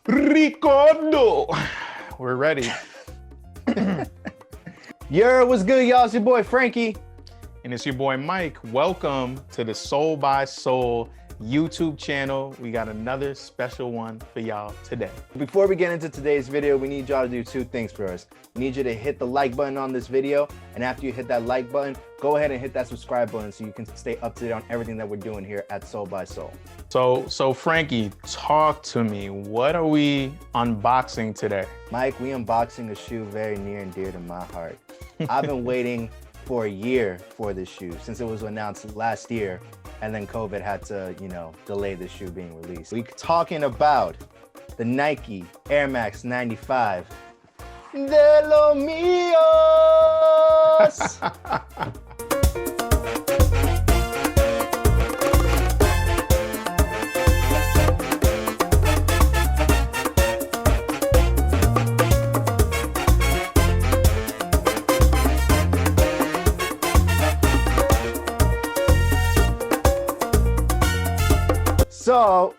Ricardo. We're ready. What's good, y'all? It's your boy Frankie. And it's your boy Mike. Welcome to the Soul by Soul YouTube channel. We got another special one for y'all today. Before we get into today's video, we need y'all to do two things for us. We need you to hit the like button on this video, and after you hit that like button, go ahead and hit that subscribe button so you can stay up to date on everything that we're doing here at Soul by Soul. So Frankie, talk to me. What are we unboxing today? Mike, we unboxing a shoe very near and dear to my heart. I've been waiting for a year for this shoe since it was announced last year, and then COVID had to, delay the shoe being released. We're talking about the Nike Air Max 95 de Lo Mios. So,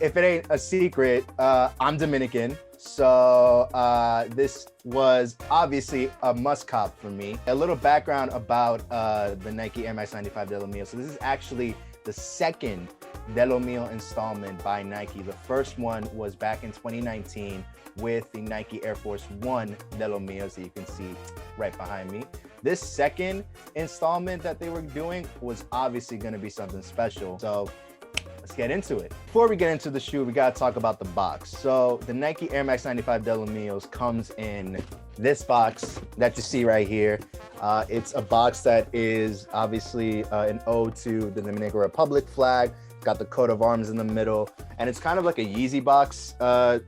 if it ain't a secret, I'm Dominican. So this was obviously a must cop for me. A little background about the Nike Air Max 95 de Lo Mio. So this is actually the second de Lo Mio installment by Nike. The first one was back in 2019 with the Nike Air Force One de Lo Mio, so you can see right behind me. This second installment that they were doing was obviously going to be something special. So let's get into it. Before we get into the shoe, we gotta talk about the box. So the Nike Air Max 95 de Lo Mios comes in this box that you see right here. It's a box that is obviously an ode to the Dominican Republic flag. Got the coat of arms in the middle, and it's kind of like a Yeezy box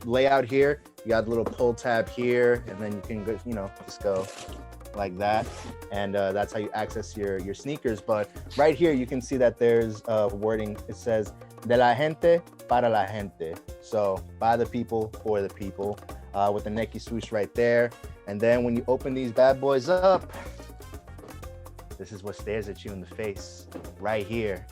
layout here. You got a little pull tab here, and then you can go, just go like that, and that's how you access your sneakers. But right here you can see that there's wording. It says de la gente para la gente, so by the people for the people, with the Nike swoosh right there. And then when you open these bad boys up, this is what stares at you in the face right here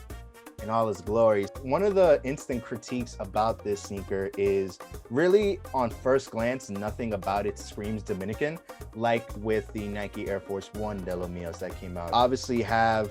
in all its glory. One of the instant critiques about this sneaker is really, on first glance, nothing about it screams Dominican, like with the Nike Air Force One de Lo Mios that came out. Obviously you have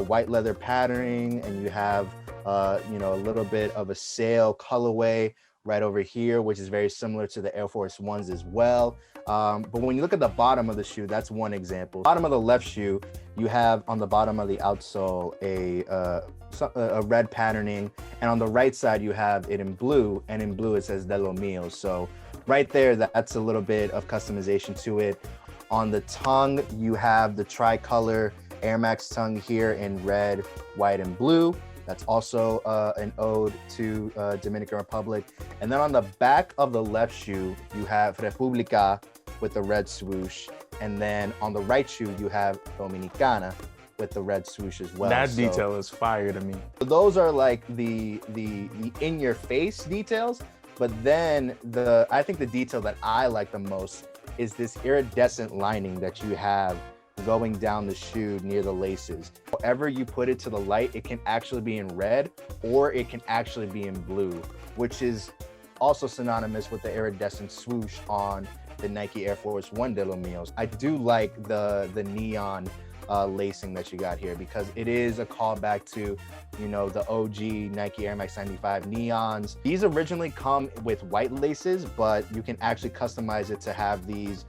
white leather patterning, and you have a little bit of a sail colorway right over here, which is very similar to the Air Force Ones as well. But when you look at the bottom of the shoe, that's one example. Bottom of the left shoe, you have on the bottom of the outsole a red patterning, and on the right side you have it in blue, and in blue it says de Lo Mio. So right there, that's a little bit of customization to it. On the tongue, you have the tricolor Air Max tongue here in red, white, and blue. That's also an ode to Dominican Republic. And then on the back of the left shoe, you have República with the red swoosh. And then on the right shoe, you have Dominicana with the red swoosh as well. That detail is fire to me. Those are like the in-your-face details. But then I think the detail that I like the most is this iridescent lining that you have going down the shoe near the laces. However you put it to the light, it can actually be in red or it can actually be in blue, which is also synonymous with the iridescent swoosh on the Nike Air Force One de Lo Mios. I do like the neon lacing that you got here, because it is a callback to the OG Nike Air Max 95 neons. These originally come with white laces, but you can actually customize it to have these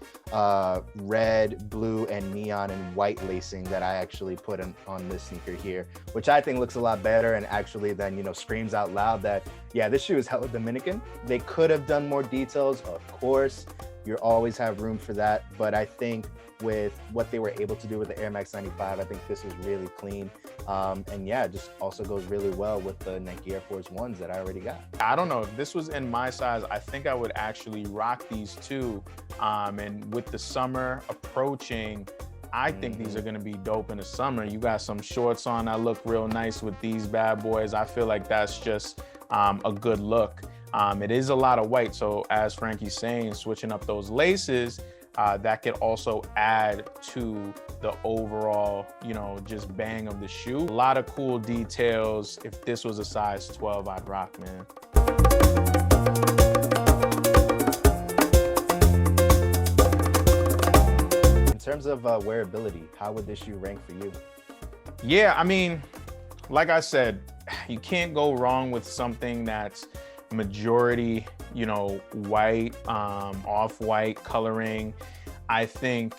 red, blue, and neon and white lacing that I actually put on this sneaker here, which I think looks a lot better, and actually then screams out loud that, yeah, this shoe is hella Dominican. They could have done more details, of course. You always have room for that, but I think with what they were able to do with the Air Max 95, I think this was really clean. And yeah, it just also goes really well with the Nike Air Force Ones that I already got. I don't know, if this was in my size, I think I would actually rock these too. And with the summer approaching, I think these are gonna be dope in the summer. You got some shorts on that look real nice with these bad boys. I feel like that's just a good look. It is a lot of white, so as Frankie's saying, switching up those laces, that could also add to the overall, just bang of the shoe. A lot of cool details. If this was a size 12, I'd rock, man. terms of wearability, how would this shoe rank for you? Yeah, I mean, like I said, you can't go wrong with something that's majority, you know, white, off-white coloring. I think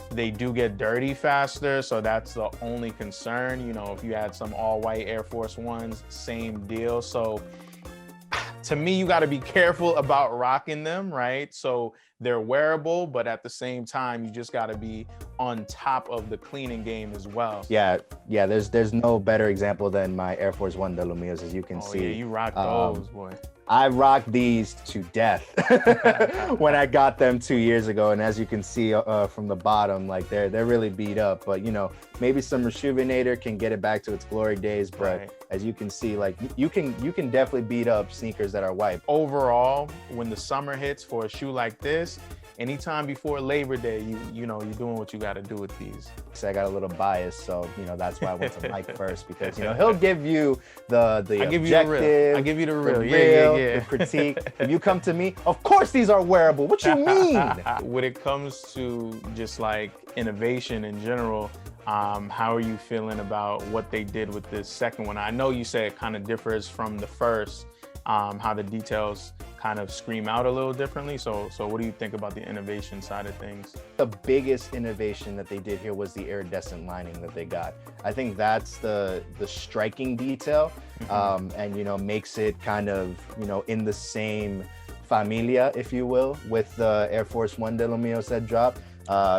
they do get dirty faster, so that's the only concern. You know, if you had some all-white Air Force Ones, same deal. So to me, you got to be careful about rocking them, right? So they're wearable, but at the same time, you just got to be on top of the cleaning game as well. Yeah, there's no better example than my Air Force One de Lo Mios, as you can see. Yeah, you rock those, boy. I rocked these to death when I got them 2 years ago, and as you can see from the bottom, like they're really beat up. But you know, maybe some Rejuvenator can get it back to its glory days. But right. As you can see, like you can definitely beat up sneakers that are white. Overall, when the summer hits for a shoe like this, anytime before Labor Day, you know, you're doing what you got to do with these. So I got a little bias, so you know that's why I went to Mike first, because you know he'll give you the objective, I give you the real, the critique. If you come to me, of course these are wearable. What you mean? When it comes to just like innovation in general, how are you feeling about what they did with this second one? I know you said it kind of differs from the first, how the details kind of scream out a little differently. So what do you think about the innovation side of things? The biggest innovation that they did here was the iridescent lining that they got. I think that's the striking detail, and you know, makes it kind of, you know, in the same familia, if you will, with the Air Force One de Lo Mio that dropped.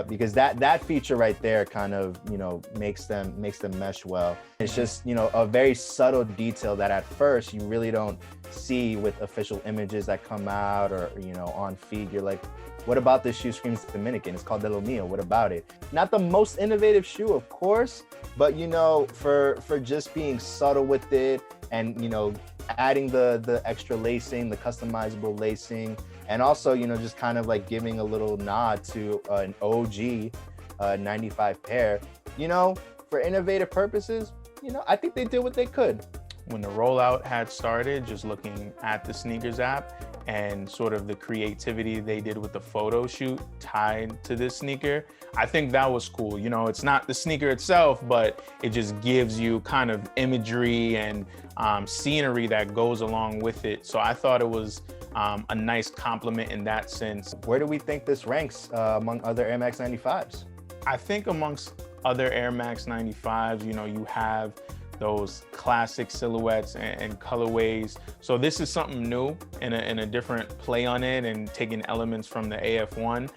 Because that feature right there kind of, you know, makes them mesh well. It's just, you know, a very subtle detail that at first you really don't see with official images that come out, or you know, on feed. You're like, what about this shoe screams Dominican? It's called De Lo Mio. What about it? Not the most innovative shoe, of course, but you know, for just being subtle with it, and you know, adding the extra lacing, the customizable lacing, and also, you know, just kind of like giving a little nod to an OG 95 pair, you know, for innovative purposes, you know, I think they did what they could. When the rollout had started, just looking at the sneakers app and sort of the creativity they did with the photo shoot tied to this sneaker, I think that was cool. You know, it's not the sneaker itself, but it just gives you kind of imagery and scenery that goes along with it. So I thought it was a nice compliment in that sense. Where do we think this ranks among other Air Max 95s? I think amongst other Air Max 95s, you know, you have those classic silhouettes and colorways. So this is something new and a different play on it, and taking elements from the AF1.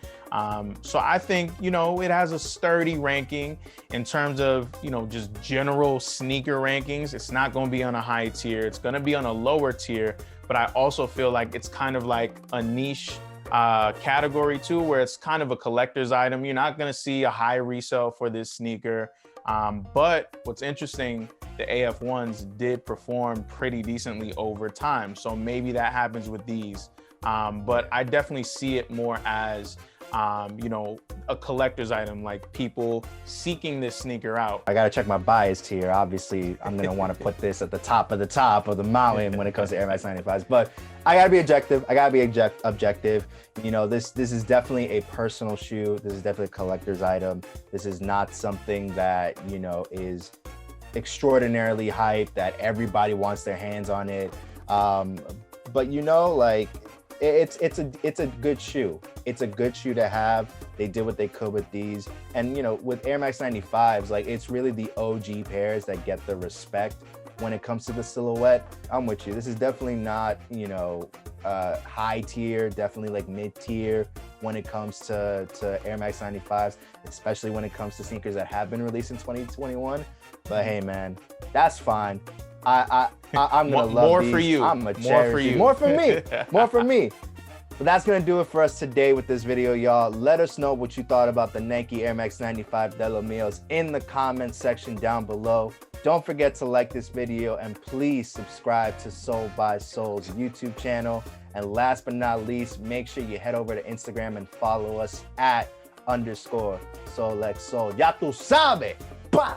So I think, you know, it has a sturdy ranking in terms of, you know, just general sneaker rankings. It's not going to be on a high tier. It's going to be on a lower tier, but I also feel like it's kind of like a niche category too, where it's kind of a collector's item. You're not going to see a high resale for this sneaker. But what's interesting, the AF1s did perform pretty decently over time. So maybe that happens with these. But I definitely see it more as, you know, a collector's item, like people seeking this sneaker out. I gotta check my bias here. Obviously, I'm gonna want to put this at the top of the mountain when it comes to Air Max 95s. But I gotta be objective. Objective. You know, this is definitely a personal shoe. This is definitely a collector's item. This is not something that, you know, is extraordinarily hyped, that everybody wants their hands on it. But you know, like, it's a good shoe. It's a good shoe to have. They did what they could with these. And you know, with Air Max 95s, like, it's really the OG pairs that get the respect when it comes to the silhouette. I'm with you. This is definitely not, you know, high tier, definitely like mid tier when it comes to Air Max 95s, especially when it comes to sneakers that have been released in 2021. But hey, man, that's fine. I'm gonna love more these. For you. I'm gonna cherish you. More for me. More for me. But that's gonna do it for us today with this video, y'all. Let us know what you thought about the Nike Air Max 95 De Lo Mios in the comments section down below. Don't forget to like this video, and please subscribe to Soul by Soul's YouTube channel. And last but not least, make sure you head over to Instagram and follow us at _SoulXSoul. Ya tu sabe. Bah!